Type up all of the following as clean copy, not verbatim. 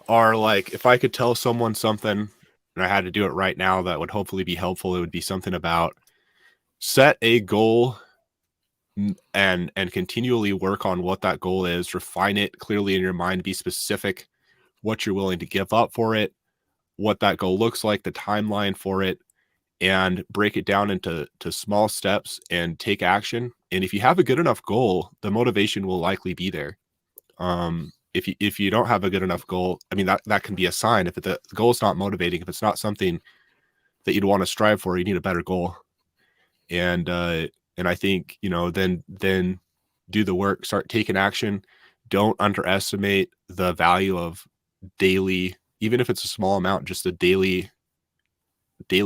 are like, if I could tell someone something and I had to do it right now that would hopefully be helpful, it would be something about set a goal and continually work on what that goal is, refine it clearly in your mind, be specific what you're willing to give up for it, what that goal looks like, the timeline for it, and break it down into small steps and take action. And if you have a good enough goal, the motivation will likely be there. If you don't have a good enough goal, I mean, that can be a sign. If the goal is not motivating, if it's not something that you'd want to strive for, you need a better goal. And I think, you know, then do the work, start taking action. Don't underestimate the value of daily, even if it's a small amount, just the daily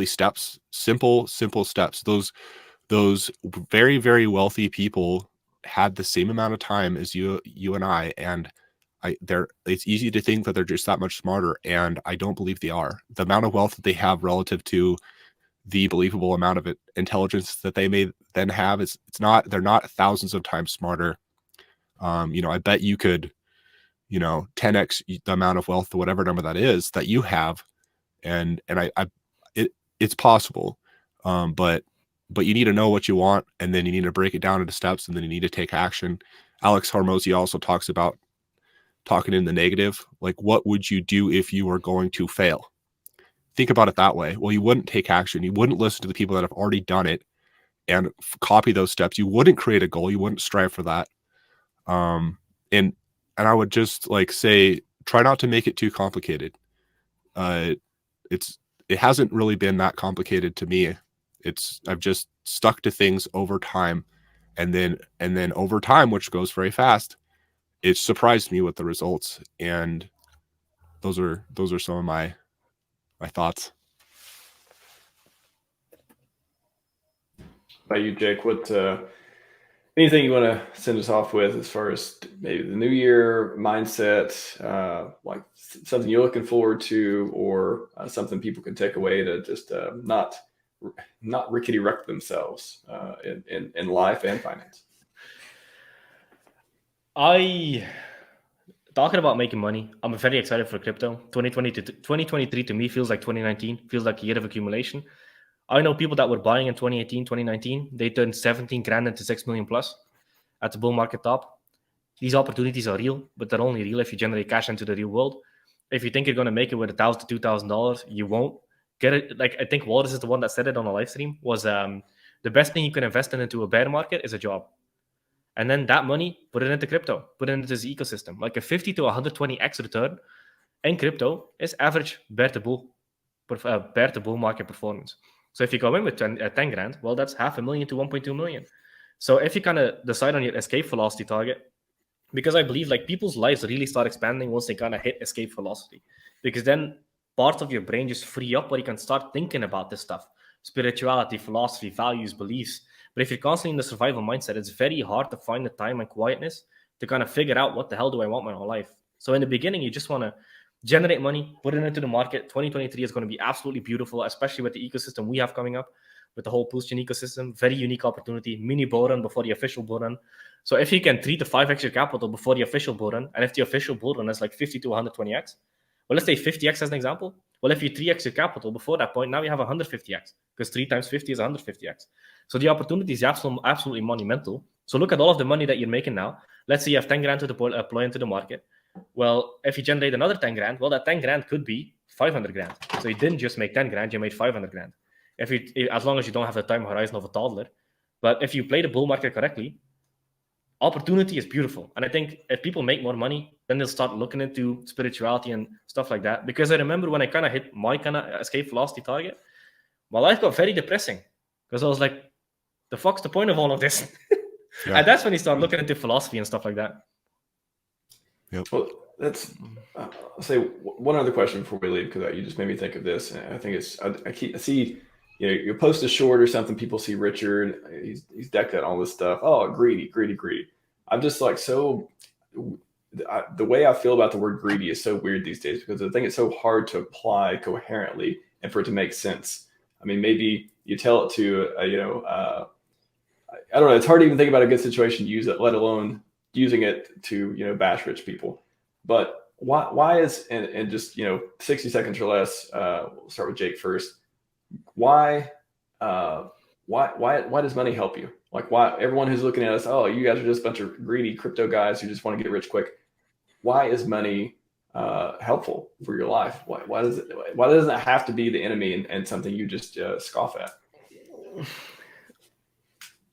steps, simple steps. Those very, very wealthy people had the same amount of time as you and I, and it's easy to think that they're just that much smarter, and I don't believe they are. The amount of wealth that they have relative to the believable amount of intelligence that they may then have, they're not thousands of times smarter. You know, I bet you could, you know, 10x the amount of wealth, whatever number that is that you have, and it's possible, but you need to know what you want, and then you need to break it down into steps, and then you need to take action. Alex Hormozi also talks about talking in the negative, like, what would you do if you were going to fail? Think about it that way. Well, you wouldn't take action. You wouldn't listen to the people that have already done it and copy those steps. You wouldn't create a goal. You wouldn't strive for that. And I would just like say, try not to make it too complicated. It hasn't really been that complicated to me. I've just stuck to things over time, and then over time, which goes very fast, it surprised me with the results. And those are some of my thoughts. By you, Jake, what anything you want to send us off with as far as maybe the new year mindset, like something you're looking forward to, or something people can take away to just not rickety wreck themselves in life and finance? Talking about making money, I'm very excited for crypto. 2023 to me feels like 2019, feels like a year of accumulation. I know people that were buying in 2018, 2019, they turned 17 grand into 6 million plus at the bull market top. These opportunities are real, but they're only real if you generate cash into the real world. If you think you're going to make it with $1,000 to $2,000, you won't get it. Like, I think Walrus is the one that said it on a live stream, was the best thing you can invest into a bear market is a job. And then that money, put it into crypto, put it into this ecosystem. Like a 50 to 120x return in crypto is average bear to bull market performance. So if you go in with 10 grand, well, that's $500,000 to 1.2 million. So if you kind of decide on your escape velocity target, because I believe like people's lives really start expanding once they kind of hit escape velocity, because then parts of your brain just free up where you can start thinking about this stuff, spirituality, philosophy, values, beliefs. But if you're constantly in the survival mindset, it's very hard to find the time and quietness to kind of figure out what the hell do I want in my life. So in the beginning, you just want to generate money, put it into the market. 2023 is going to be absolutely beautiful, especially with the ecosystem we have coming up, with the whole PulseChain ecosystem. Very unique opportunity, mini bull run before the official bull run. So if you can 3 to 5x your capital before the official bull run, and if the official bull run is like 50 to 120x, well, let's say 50x as an example. Well, if you 3x your capital before that point, now you have 150x, because 3 times 50 is 150x. So the opportunity is absolutely monumental. So look at all of the money that you're making now. Let's say you have 10 grand to deploy into the market. Well, if you generate another 10 grand, well, that 10 grand could be 500 grand. So you didn't just make 10 grand, you made 500 grand. As long as you don't have the time horizon of a toddler. But if you play the bull market correctly, opportunity is beautiful. And I think if people make more money, then they'll start looking into spirituality and stuff like that. Because I remember when I kind of hit my kind of escape velocity target, my life got very depressing. Because I was like, the fuck's the point of all of this? Yeah. And that's when you start looking into philosophy and stuff like that. Yep. Well, that's, I'll say one other question before we leave, because you just made me think of this. And I think I see, you know, you post a short or something, people see Richard, he's decked out all this stuff. Oh, greedy. I'm just like, the way I feel about the word greedy is so weird these days, because I think it's so hard to apply coherently and for it to make sense. I mean, maybe you tell it to, I don't know. It's hard to even think about a good situation to use it, let alone using it to, bash rich people. But why is, and just, 60 seconds or less, we'll start with Jake first. Why does money help you? Like, why everyone who's looking at us, oh, you guys are just a bunch of greedy crypto guys who just want to get rich quick. Why is money helpful for your life? Why doesn't it have to be the enemy and something you just scoff at?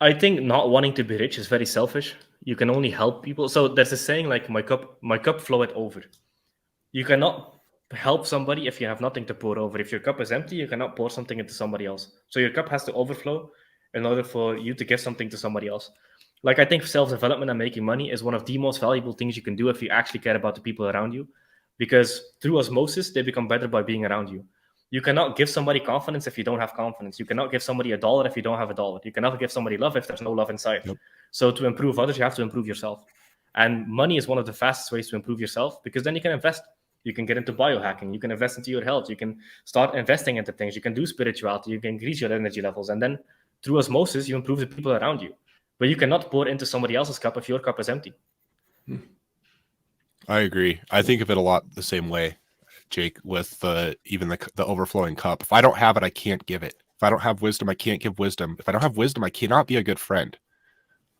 I think not wanting to be rich is very selfish. You can only help people. So there's a saying like, my cup floweth over. You cannot help somebody if you have nothing to pour over. If your cup is empty, you cannot pour something into somebody else. So your cup has to overflow in order for you to give something to somebody else. Like, I think self-development and making money is one of the most valuable things you can do if you actually care about the people around you, because through osmosis, they become better by being around you. You cannot give somebody confidence if you don't have confidence. You cannot give somebody $1 if you don't have $1. You cannot give somebody love if there's no love inside. Yep. So to improve others, you have to improve yourself. And money is one of the fastest ways to improve yourself, because then you can invest. You can get into biohacking. You can invest into your health. You can start investing into things. You can do spirituality. You can increase your energy levels. And then through osmosis, you improve the people around you. But you cannot pour into somebody else's cup if your cup is empty. I agree. I think of it a lot the same way, Jake, with even the overflowing cup. If I don't have it, I can't give it. If I don't have wisdom, I can't give wisdom. If I don't have wisdom, I cannot be a good friend.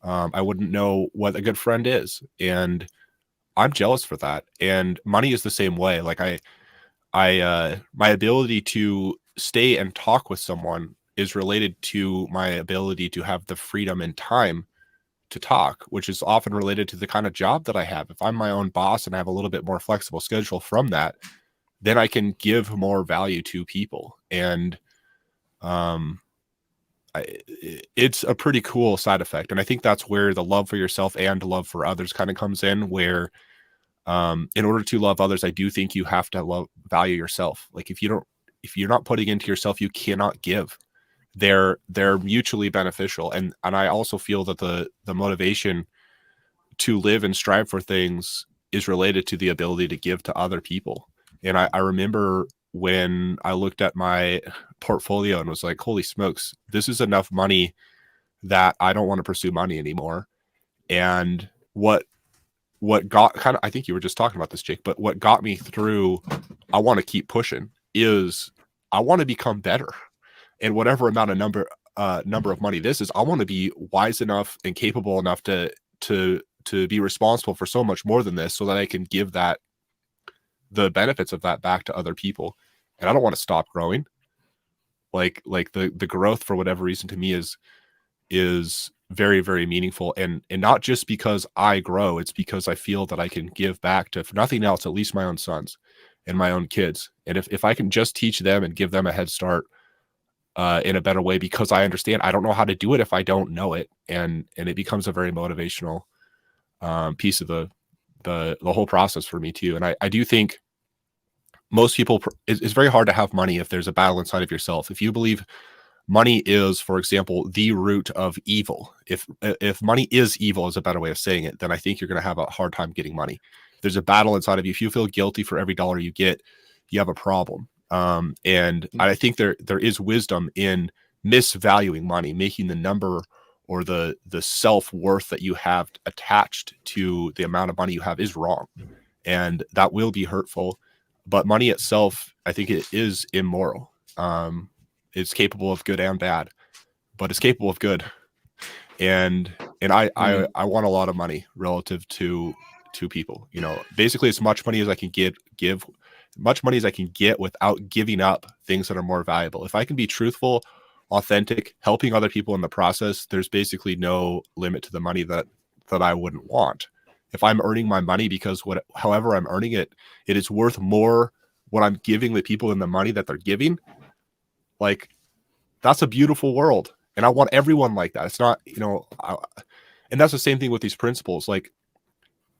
I wouldn't know what a good friend is. And I'm jealous for that. And money is the same way. Like my ability to stay and talk with someone is related to my ability to have the freedom and time to talk, which is often related to the kind of job that I have. If I'm my own boss and I have a little bit more flexible schedule from that, then I can give more value to people. And it's a pretty cool side effect. And I think that's where the love for yourself and love for others kind of comes in, where in order to love others, I do think you have to value yourself. Like if you're not putting into yourself, you cannot give. They're mutually beneficial. And I also feel that the motivation to live and strive for things is related to the ability to give to other people. And I remember when I looked at my portfolio and was like, holy smokes, this is enough money that I don't want to pursue money anymore. And what got kind of, I think you were just talking about this, Jake, but what got me through, I want to keep pushing, is I want to become better. And whatever amount of number of money this is, I want to be wise enough and capable enough to be responsible for so much more than this, so that I can give the benefits of that back to other people. And I don't want to stop growing. Like the growth, for whatever reason, to me is very, very meaningful. And not just because I grow, it's because I feel that I can give back to, if nothing else, at least my own sons and my own kids. And if I can just teach them and give them a head start in a better way, because I understand I don't know how to do it if I don't know it. And it becomes a very motivational piece of the whole process for me too. And I do think most people, it's very hard to have money if there's a battle inside of yourself. If you believe money is, for example, the root of evil, if money is evil is a better way of saying it, then I think you're going to have a hard time getting money. If there's a battle inside of you, if you feel guilty for every dollar you get, you have a problem. And I think there is wisdom in misvaluing money, making the number or the self-worth that you have attached to the amount of money you have is wrong. And that will be hurtful. But money itself, I think it is immoral. It's capable of good and bad, but it's capable of good. And I want a lot of money relative to people, basically as much money as I can give much money as I can get without giving up things that are more valuable. If I can be truthful, authentic, helping other people in the process, there's basically no limit to the money that I wouldn't want. If I'm earning my money because however I'm earning it, it is worth more what I'm giving the people in the money that they're giving. Like, that's a beautiful world. And I want everyone like that. It's not, and that's the same thing with these principles. Like,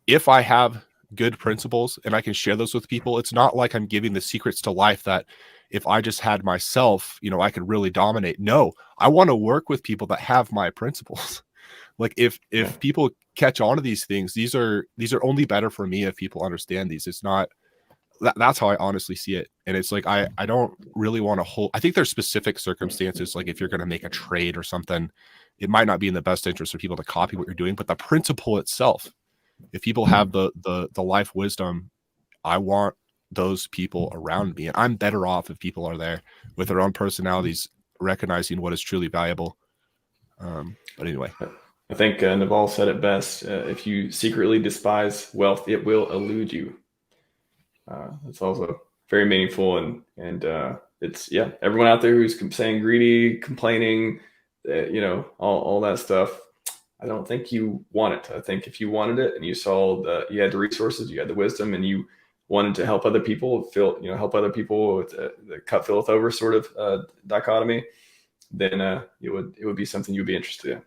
if I have good principles and I can share those with people, it's not like I'm giving the secrets to life that if I just had myself, I could really dominate. No, I want to work with people that have my principles. Like if people catch on to these things, these are only better for me if people understand these. It's not, that's how I honestly see it. And it's like, I don't really want to hold, I think there's specific circumstances, like if you're going to make a trade or something, it might not be in the best interest of people to copy what you're doing, but the principle itself, if people have the life wisdom, I want those people around me, and I'm better off if people are there with their own personalities, recognizing what is truly valuable. But anyway, I think Naval said it best. If you secretly despise wealth, it will elude you. It's also very meaningful, and it's, yeah, everyone out there who's saying greedy, complaining, you know, all that stuff, I don't think you want it. I think if you wanted it and you saw you had the resources, you had the wisdom, and you wanted to help other people help other people with the cut filleth over sort of dichotomy, then it would be something you'd be interested in.